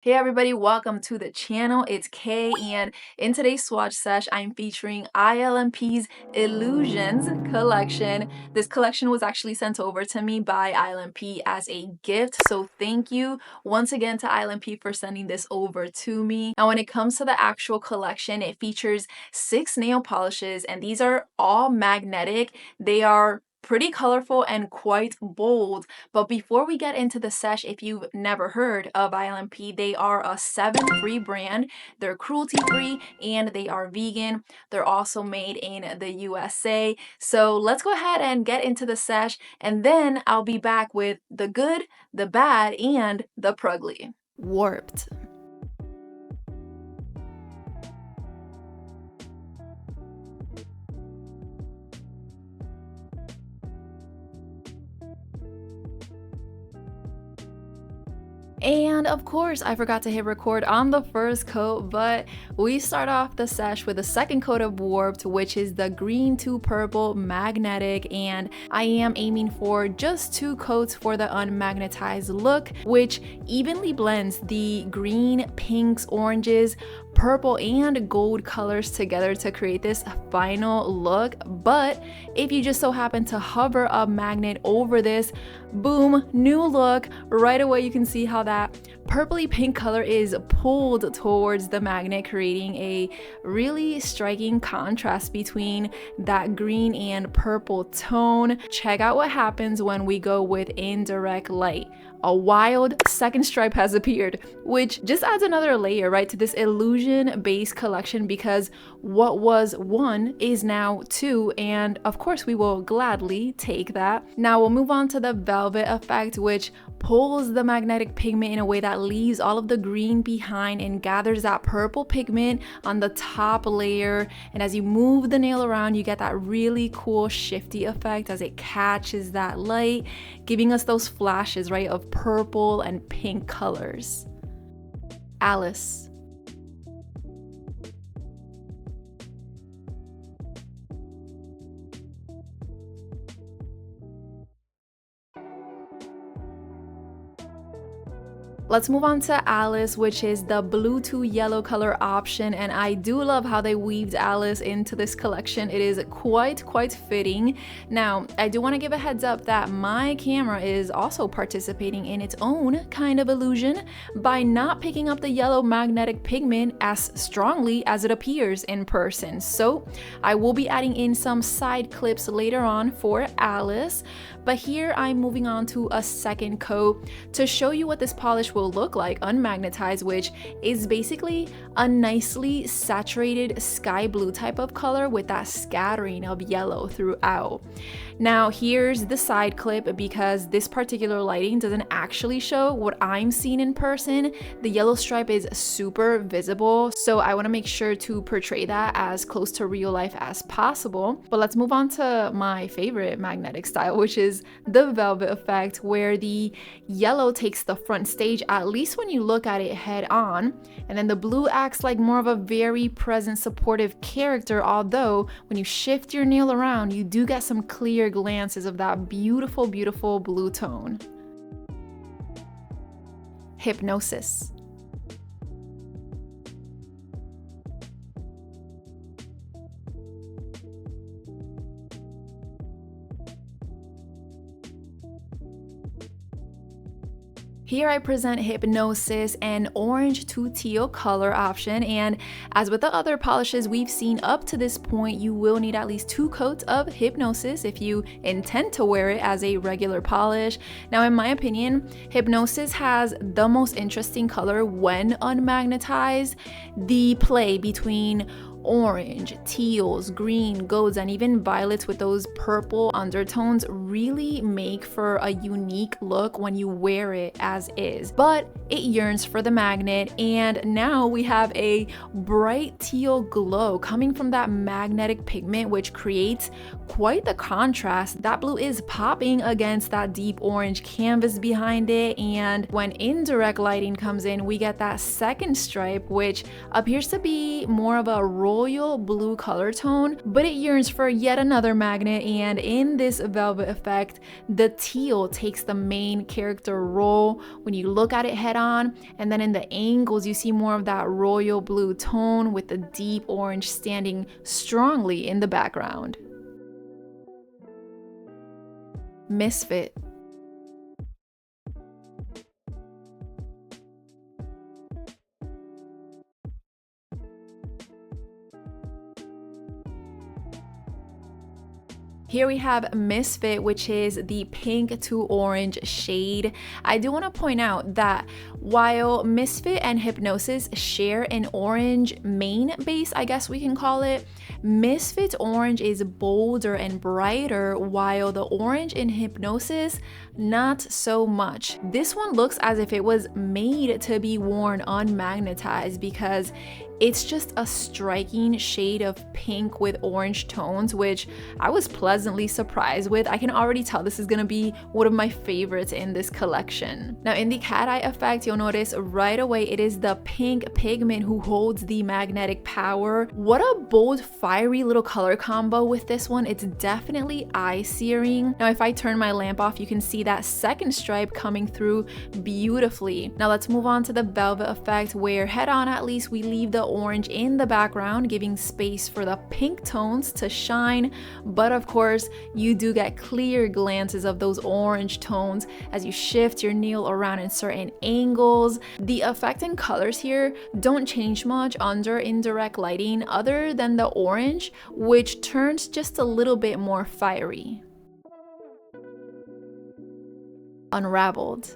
Hey everybody, welcome to the channel. It's Kay, and in today's swatch sesh, I'm featuring ILNP's Illusions collection. This collection was actually sent over to me by ILNP as a gift, so thank you once again to ILNP for sending this over to me. Now, when it comes to the actual collection, it features 6 nail polishes, and these are all magnetic. They are pretty colorful and quite bold. But before we get into the sesh, if you've never heard of ILNP, they are a 7-free brand. They're cruelty-free and they are vegan. They're also made in the USA. So let's go ahead and get into the sesh, and then I'll be back with the good, the bad, and the prugly. Warped. And of course, I forgot to hit record on the first coat, but we start off the sesh with the second coat of Warped, which is the green to purple magnetic, and I am aiming for just 2 coats for the unmagnetized look, which evenly blends the green, pinks, oranges, purple, and gold colors together to create this final look. But if you just so happen to hover a magnet over this, boom, new look. Right away you can see how that purpley pink color is pulled towards the magnet, creating a really striking contrast between that green and purple tone. Check out what happens when we go with indirect light. A wild second stripe has appeared, which just adds another layer, right, to this illusion-based collection, because what was 1 is now 2, and of course we will gladly take that. Now we'll move on to the velvet effect, which pulls the magnetic pigment in a way that leaves all of the green behind and gathers that purple pigment on the top layer. And as you move the nail around, you get that really cool shifty effect as it catches that light, giving us those flashes, right, of purple and pink colors. Alice. Let's move on to Alice, which is the blue to yellow color option, and I do love how they weaved Alice into this collection. It is quite fitting. Now, I do want to give a heads up that my camera is also participating in its own kind of illusion by not picking up the yellow magnetic pigment as strongly as it appears in person. So I will be adding in some side clips later on for Alice, but here I'm moving on to a second coat to show you what this polish will look like unmagnetized, which is basically a nicely saturated sky blue type of color with that scattering of yellow throughout. Now here's the side clip, because this particular lighting doesn't actually show what I'm seeing in person. The yellow stripe is super visible, so I want to make sure to portray that as close to real life as possible. But let's move on to my favorite magnetic style, which is the velvet effect, where the yellow takes the front stage, at least when you look at it head on, and then the blue acts like more of a very present supportive character, although when you shift your nail around you do get some clear glances of that beautiful blue tone. Hypnosis. Here I present Hypnosis, an orange to teal color option, and as with the other polishes we've seen up to this point, you will need at least 2 coats of Hypnosis if you intend to wear it as a regular polish. Now in my opinion, Hypnosis has the most interesting color when unmagnetized. The play between orange, teals, green, golds, and even violets with those purple undertones really make for a unique look when you wear it as is. But it yearns for the magnet, and now we have a bright teal glow coming from that magnetic pigment, which creates quite the contrast. That blue is popping against that deep orange canvas behind it, and when indirect lighting comes in, we get that second stripe, which appears to be more of a royal blue color tone, but it yearns for yet another magnet, and in this velvet effect, the teal takes the main character role when you look at it head on, and then in the angles you see more of that royal blue tone with the deep orange standing strongly in the background. Misfit. Here we have Misfit, which is the pink to orange shade. I do want to point out that while Misfit and Hypnosis share an orange main base, I guess we can call it, Misfit's orange is bolder and brighter, while the orange in Hypnosis, not so much. This one looks as if it was made to be worn unmagnetized because it's just a striking shade of pink with orange tones, which I was pleasantly surprised with. I can already tell this is gonna be one of my favorites in this collection. Now in the cat eye effect, you'll notice right away it is the pink pigment who holds the magnetic power. What a bold, fiery little color combo with this one. It's definitely eye-searing. Now if I turn my lamp off, you can see that second stripe coming through beautifully. Now let's move on to the velvet effect, where head on at least we leave the orange in the background, giving space for the pink tones to shine, but of course you do get clear glances of those orange tones as you shift your nail around in certain angles. The effect and colors here don't change much under indirect lighting other than the orange, which turns just a little bit more fiery. Unraveled.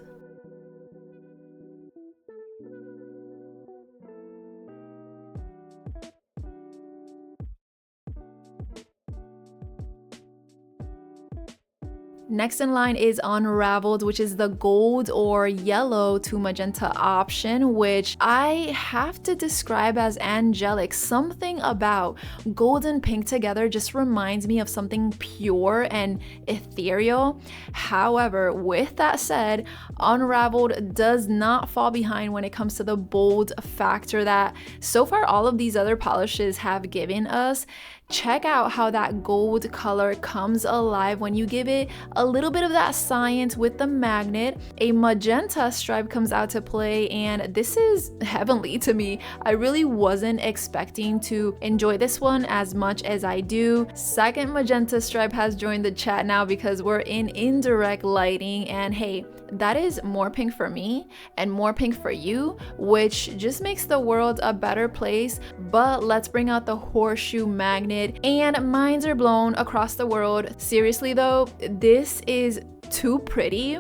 Next in line is Unraveled, which is the gold or yellow to magenta option, which I have to describe as angelic. Something about gold and pink together just reminds me of something pure and ethereal. However, with that said, Unraveled does not fall behind when it comes to the bold factor that so far all of these other polishes have given us. Check out how that gold color comes alive when you give it a little bit of that science with the magnet. A magenta stripe comes out to play, and this is heavenly to me. I really wasn't expecting to enjoy this one as much as I do. Second magenta stripe has joined the chat now because we're in indirect lighting, and hey, that is more pink for me and more pink for you, which just makes the world a better place. But let's bring out the horseshoe magnet, and minds are blown across the world. Seriously though, this is too pretty.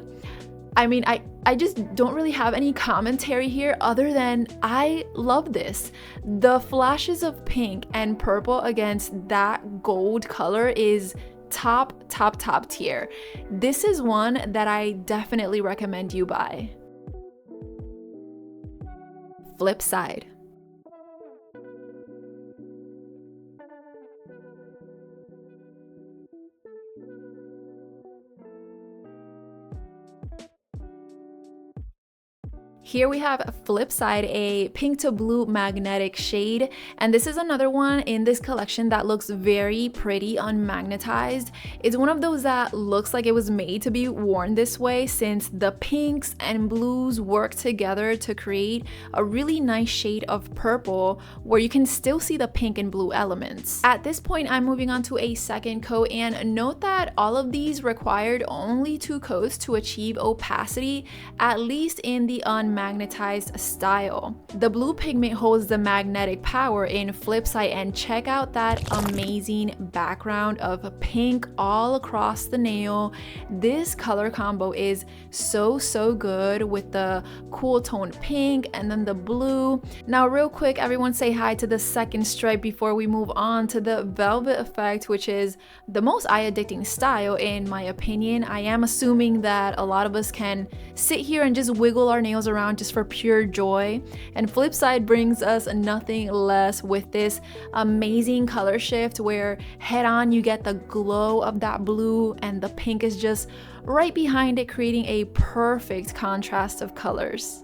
I mean, I just don't really have any commentary here other than I love this. The flashes of pink and purple against that gold color is top tier. This is one that I definitely recommend you buy. Flip side. Here we have Flipside, a pink to blue magnetic shade, and this is another one in this collection that looks very pretty unmagnetized. It's one of those that looks like it was made to be worn this way, since the pinks and blues work together to create a really nice shade of purple where you can still see the pink and blue elements. At this point, I'm moving on to a second coat, and note that all of these required only 2 coats to achieve opacity, at least in the unmagnetized style. The blue pigment holds the magnetic power in Flipside, and check out that amazing background of pink all across the nail. This color combo is so good with the cool toned pink and then the blue. Now real quick, everyone say hi to the second stripe before we move on to the velvet effect, which is the most eye addicting style in my opinion. I am assuming that a lot of us can sit here and just wiggle our nails around just for pure joy, and Flipside brings us nothing less with this amazing color shift where head on you get the glow of that blue and the pink is just right behind it, creating a perfect contrast of colors.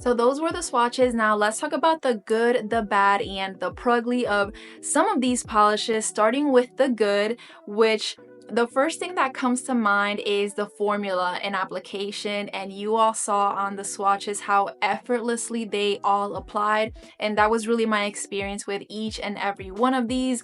So those were the swatches. Now let's talk about the good, the bad, and the prugly of some of these polishes, starting with the good, which the first thing that comes to mind is the formula and application, and you all saw on the swatches how effortlessly they all applied, and that was really my experience with each and every one of these.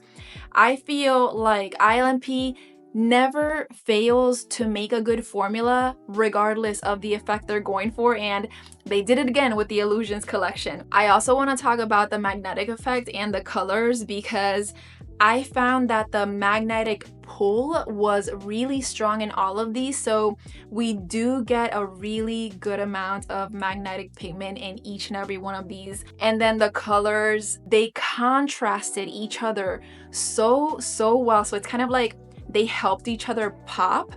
I feel like ILNP never fails to make a good formula regardless of the effect they're going for, and they did it again with the Illusions collection. I also want to talk about the magnetic effect and the colors because I found that the magnetic pull was really strong in all of these, so we do get a really good amount of magnetic pigment in each and every one of these. And then the colors, they contrasted each other so well, so it's kind of like they helped each other pop.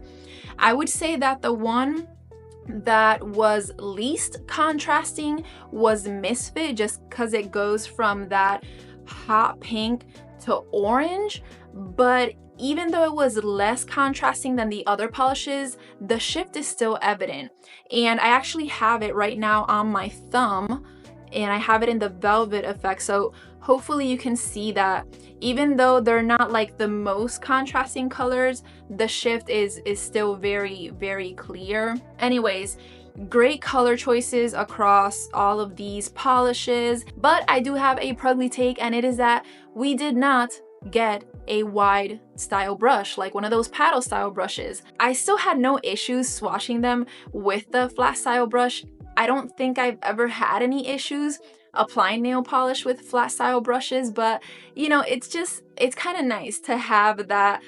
I would say that the one that was least contrasting was Misfit, just because it goes from that hot pink to orange, but even though it was less contrasting than the other polishes, the shift is still evident. And I actually have it right now on my thumb, and I have it in the velvet effect, so hopefully you can see that even though they're not like the most contrasting colors, the shift is still very clear. Anyways, great color choices across all of these polishes, but I do have a prugly take, and it is that we did not get a wide style brush, like one of those paddle style brushes. I still had no issues swatching them with the flat style brush. I don't think I've ever had any issues applying nail polish with flat style brushes, but you know, it's kind of nice to have that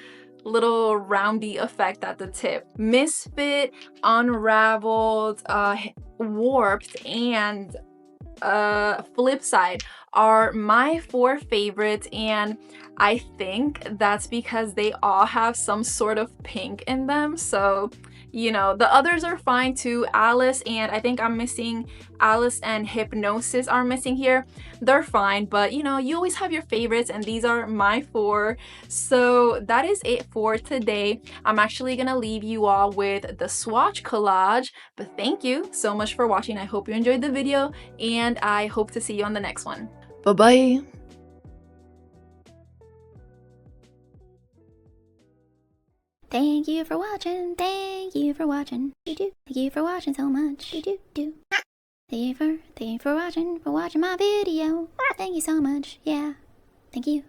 little roundy effect at the tip. Misfit, Unraveled, Warped, and Flip Side are my 4 favorites, and I think that's because they all have some sort of pink in them. So you know, the others are fine too. Alice, and I think I'm missing Alice and Hypnosis are missing here. They're fine, but you know, you always have your favorites, and these are my 4. So that is it for today. I'm actually gonna leave you all with the swatch collage, but thank you so much for watching. I hope you enjoyed the video, and I hope to see you on the next one. Bye-bye. Thank you for watching. Thank you for watching. Thank you for watching so much. Thank you for watching my video. Thank you so much. Yeah. Thank you.